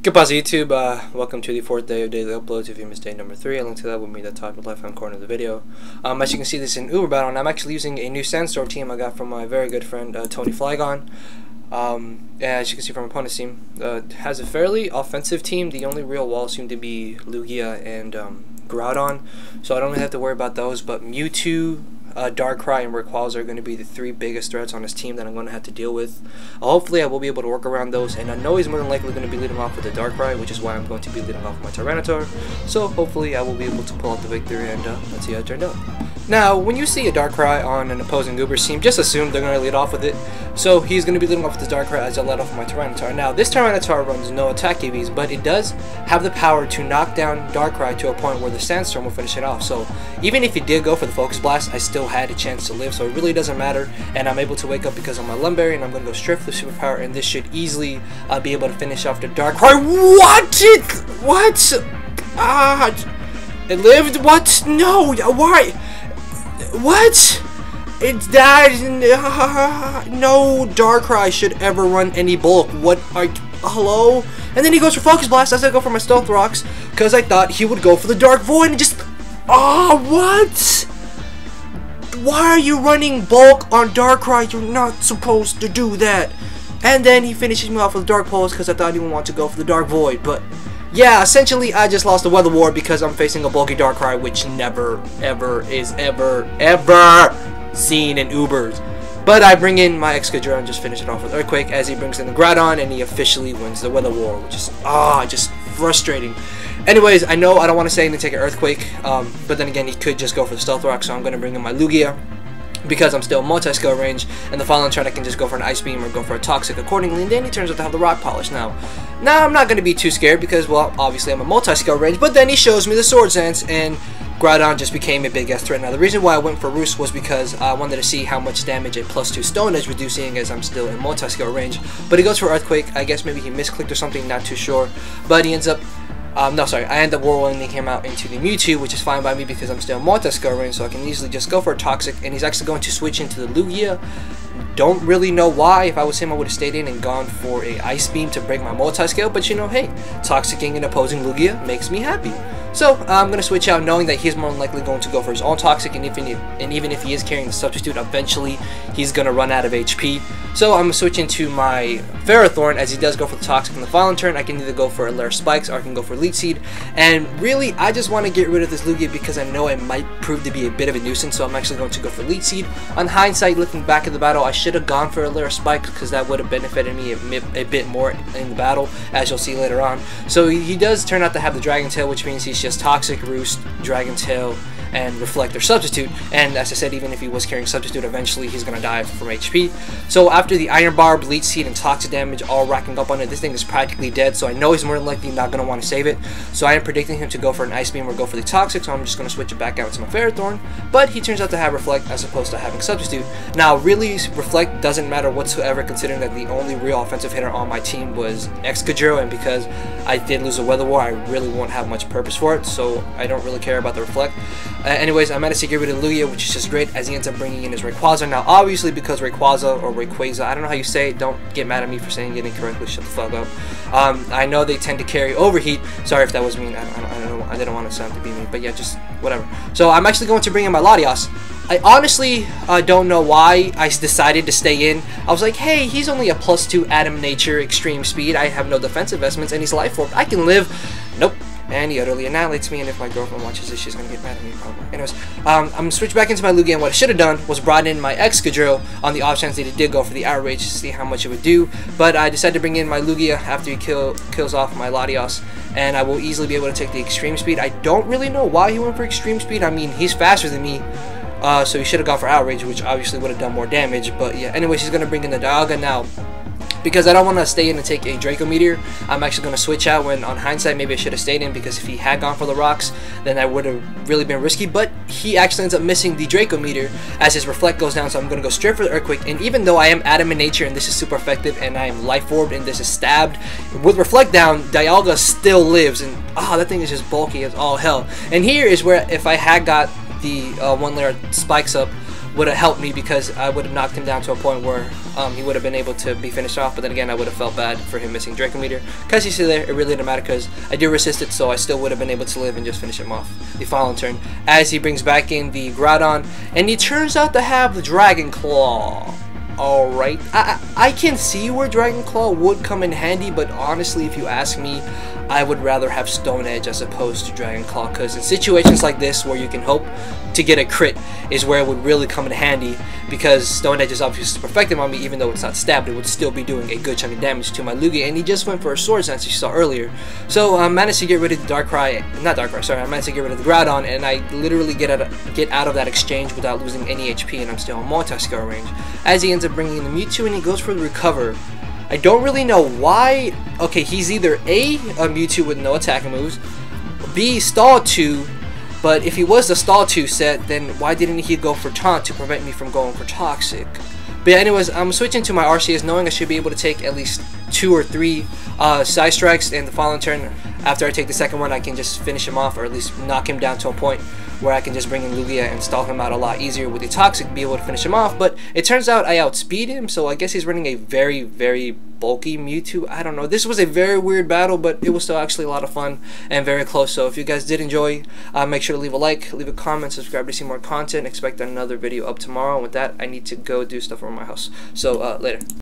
Goodbye YouTube, welcome to the 4th day of daily uploads. If you missed day number 3, a link to that will be at the top left hand corner of the video. As you can see, this is an Uber battle, and I'm actually using a new Sandstorm team I got from my very good friend Tony Flygon. As you can see from my opponent's team, has a fairly offensive team. The only real walls seem to be Lugia and Groudon, so I don't really have to worry about those, but Mewtwo, Darkrai, and Rayquaza are going to be the 3 biggest threats on his team that I'm going to have to deal with. Hopefully I will be able to work around those, and I know he's more than likely going to be leading off with the Darkrai, which is why I'm going to be leading off with my Tyranitar. So hopefully I will be able to pull out the victory, and let's see how it turned out. Now, when you see a Darkrai on an opposing Uber's team, just assume they're going to lead off with it. So he's going to be leading off with the Darkrai as I let off with my Tyranitar. Now, this Tyranitar runs no attack EVs, but it does have the power to knock down Darkrai to a point where the Sandstorm will finish it off. So even if he did go for the Focus Blast, I still had a chance to live, so it really doesn't matter. And I'm able to wake up because of my Lumberry, and I'm going to go straight for the Superpower, and this should easily be able to finish off the Darkrai. What? It lived? What? No! Why? What? It's that. No Darkrai should ever run any bulk. What? Hello? And then he goes for Focus Blast as I go for my Stealth Rocks because I thought he would go for the Dark Void and just. What? Why are you running bulk on Darkrai? You're not supposed to do that. And then he finishes me off with Dark Pulse because I thought he would want to go for the Dark Void. But yeah, essentially I just lost the Weather War because I'm facing a bulky Darkrai, which never, ever is ever seen in Ubers. But I bring in my Excadrill and just finish it off with Earthquake as he brings in the Groudon, and he officially wins the Weather War, which is just frustrating. Anyways, I know I don't want to say anything to take an Earthquake, but then again he could just go for the Stealth Rock, so I'm going to bring in my Lugia because I'm still multi-skill range, and the following turn I can just go for an Ice Beam or go for a Toxic accordingly, and then he turns out to have the Rock Polish. Now I'm not going to be too scared because, well, obviously I'm a multi-skill range, but then he shows me the Swords Dance, and Groudon just became a big ass threat. Now the reason why I went for Roost was because I wanted to see how much damage a +2 Stone Edge would do, seeing as I'm still in multi-skill range. But he goes for Earthquake. I guess maybe he misclicked or something, not too sure. But he ends up I end up whirlwinding him out into the Mewtwo, which is fine by me because I'm still multi-skill range, so I can easily just go for a Toxic, and he's actually going to switch into the Lugia. Don't really know why. If I was him, I would have stayed in and gone for a Ice Beam to break my multi-scale, but you know, hey, Toxicing an opposing Lugia makes me happy. So I'm going to switch out knowing that he's more than likely going to go for his own Toxic, and even if he is carrying the Substitute, eventually he's going to run out of HP. So I'm going to switch into my Ferrothorn as he does go for the Toxic in the following turn. I can either go for a Lair Spikes or I can go for Leech Seed, and really I just want to get rid of this Lugia because I know it might prove to be a bit of a nuisance, so I'm actually going to go for Leech Seed. On hindsight, looking back at the battle, I should have gone for a Lair Spikes because that would have benefited me a bit more in the battle, as you'll see later on. So he does turn out to have the Dragon Tail, which means he's just Toxic, Roost, Dragon Tail, and Reflector Substitute, and as I said, even if he was carrying Substitute, eventually he's going to die from HP. So after the Iron Barb, Leech Seed, and Toxic damage all racking up on it, this thing is practically dead, so I know he's more than likely not going to want to save it. So I am predicting him to go for an Ice Beam or go for the Toxic, so I'm just going to switch it back out to my Ferrothorn, but he turns out to have Reflect as opposed to having Substitute. Now really, Reflect doesn't matter whatsoever considering that the only real offensive hitter on my team was Excadrill, and because I did lose a Weather War, I really won't have much purpose for it, so I don't really care about the Reflect. Anyways, I managed to get rid of Lugia, which is just great, as he ends up bringing in his Rayquaza. Now, obviously, because Rayquaza or Rayquaza, I don't know how you say it, don't get mad at me for saying it incorrectly, shut the fuck up. I know they tend to carry Overheat. Sorry if that was mean, I didn't want to sound to be mean, but yeah, just whatever. So I'm actually going to bring in my Latias. I honestly don't know why I decided to stay in. I was like, hey, he's only a +2 Atom Nature, Extreme Speed, I have no defense investments, and he's Life Orb. I can live. Nope. And he utterly annihilates me, and if my girlfriend watches this, she's going to get mad at me probably. Anyways, I'm going to switch back into my Lugia, and what I should have done was brought in my Excadrill on the off chance that he did go for the Outrage to see how much it would do, but I decided to bring in my Lugia after he kills off my Latias, and I will easily be able to take the Extreme Speed. I don't really know why he went for Extreme Speed. I mean, he's faster than me, so he should have gone for Outrage, which obviously would have done more damage, but yeah, anyways, he's going to bring in the Dialga now. Because I don't want to stay in and take a Draco Meteor, I'm actually going to switch out when, on hindsight, maybe I should have stayed in because if he had gone for the rocks, then that would have really been risky. But he actually ends up missing the Draco Meteor as his Reflect goes down, so I'm going to go straight for the Earthquake. And even though I am Adamant Nature and this is super effective and I am Life Orbed and this is stabbed, with Reflect down, Dialga still lives. And that thing is just bulky as all hell. And here is where if I had got the one layer spikes up, would have helped me, because I would have knocked him down to a point where he would have been able to be finished off. But then again, I would have felt bad for him missing Draco Meteor. Because you see there, it really didn't matter because I did resist it, so I still would have been able to live and just finish him off the following turn. As he brings back in the Groudon, and he turns out to have the Dragon Claw. Alright, I can see where Dragon Claw would come in handy, but honestly, if you ask me, I would rather have Stone Edge as opposed to Dragon Claw, because in situations like this where you can hope to get a crit is where it would really come in handy, because Stone Edge is obviously perfected on me. Even though it's not stabbed, it would still be doing a good chunk of damage to my Lugia, and he just went for a Sword Dance, as you saw earlier. So I managed to get rid of the Darkrai, I managed to get rid of the Groudon, and I literally get out of that exchange without losing any HP, and I'm still on multi-scale range. As he ends up bringing in the Mewtwo, and he goes for the Recover. I don't really know why. Okay, he's either A Mewtwo with no attack moves, B, Stall 2, but if he was the Stall 2 set, then why didn't he go for Taunt to prevent me from going for Toxic? But yeah, anyways, I'm switching to my RCS knowing I should be able to take at least 2 or 3 side strikes, and the following turn, after I take the second one, I can just finish him off, or at least knock him down to a point where I can just bring in Lugia and stall him out a lot easier with the Toxic, be able to finish him off. But it turns out I outspeed him, so I guess he's running a very, very bulky Mewtwo. I don't know. This was a very weird battle, but it was still actually a lot of fun and very close. So if you guys did enjoy, make sure to leave a like, leave a comment, subscribe to see more content. Expect another video up tomorrow. And with that, I need to go do stuff around my house. So later.